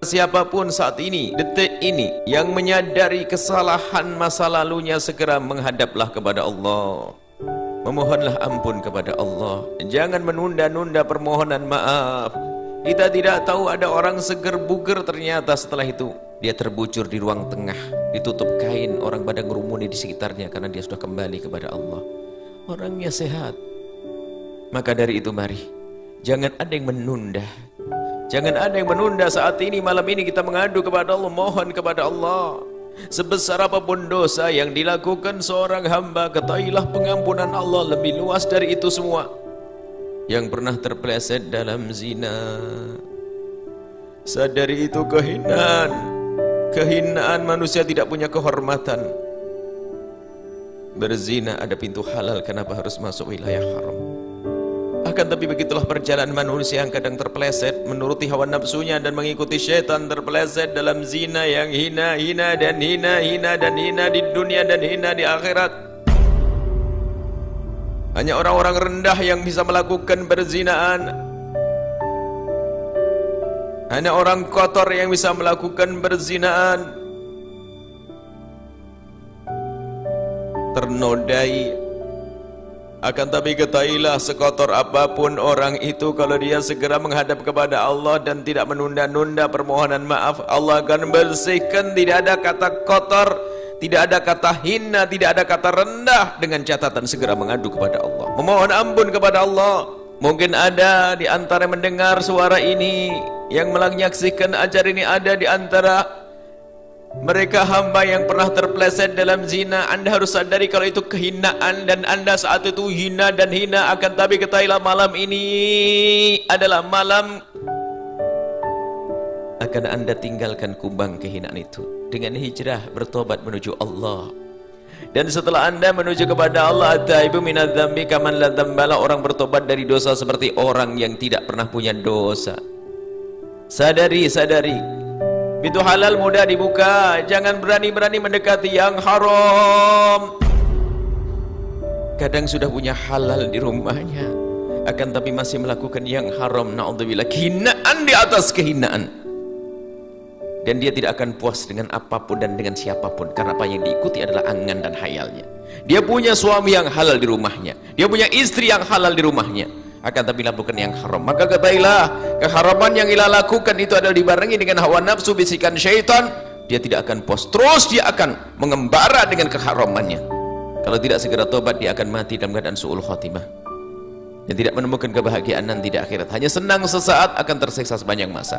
Siapapun saat ini, detik ini, yang menyadari kesalahan masa lalunya, segera menghadaplah kepada Allah. Memohonlah ampun kepada Allah. Jangan menunda-nunda permohonan maaf. Kita tidak tahu ada orang seger buger, ternyata setelah itu dia terbujur di ruang tengah, ditutup kain, orang pada ngerumuni di sekitarnya karena dia sudah kembali kepada Allah. Orangnya sehat. Maka dari itu mari, jangan ada yang menunda. Jangan ada yang menunda. Saat ini, malam ini kita mengadu kepada Allah, mohon kepada Allah. Sebesar apapun dosa yang dilakukan seorang hamba, ketahuilah pengampunan Allah lebih luas dari itu semua. Yang pernah terpeleset dalam zina, sadari itu kehinaan. Kehinaan, manusia tidak punya kehormatan. Berzina ada pintu halal, kenapa harus masuk wilayah haram? Akan tapi begitulah perjalanan manusia yang kadang terpeleset menuruti hawa nafsunya dan mengikuti syaitan, terpeleset dalam zina yang hina dan hina di dunia dan hina di akhirat. Hanya orang-orang rendah yang bisa melakukan perzinaan. Hanya orang kotor yang bisa melakukan perzinaan. Ternodai. Akan tapi ketahuilah, sekotor apapun orang itu, kalau dia segera menghadap kepada Allah dan tidak menunda-nunda permohonan maaf, Allah akan bersihkan. Tidak ada kata kotor, tidak ada kata hina, tidak ada kata rendah. Dengan catatan segera mengadu kepada Allah, memohon ampun kepada Allah. Mungkin ada di antara mendengar suara ini, yang menyaksikan acara ini, ada di antara mereka hamba yang pernah terpeleset dalam zina. Anda harus sadari kalau itu kehinaan dan Anda saat itu hina dan hina. Akan tapi ketahuilah, malam ini adalah malam akan Anda tinggalkan kubang kehinaan itu dengan hijrah bertobat menuju Allah. Dan setelah Anda menuju kepada Allah, at-taibu minadz-dzambi kaman la dzambala, orang bertobat dari dosa seperti orang yang tidak pernah punya dosa. Sadari. Pintu halal mudah dibuka. Jangan berani-berani mendekati yang haram. Kadang sudah punya halal di rumahnya, akan tapi masih melakukan yang haram. Na'udzubillah, kehinaan di atas kehinaan. Dan dia tidak akan puas dengan apapun dan dengan siapapun, karena apa yang diikuti adalah angan dan hayalnya. Dia punya suami yang halal di rumahnya, dia punya istri yang halal di rumahnya, akan tapi lakukan yang haram. Maka ketahuilah, keharaman yang ia lakukan itu adalah dibarengi dengan hawa nafsu, bisikan syaitan. Dia tidak akan puas, terus dia akan mengembara dengan keharamannya. Kalau tidak segera tobat, dia akan mati dalam keadaan su'ul khotimah dan tidak menemukan kebahagiaan nanti di akhirat. Hanya senang sesaat, akan tersiksa sepanjang masa.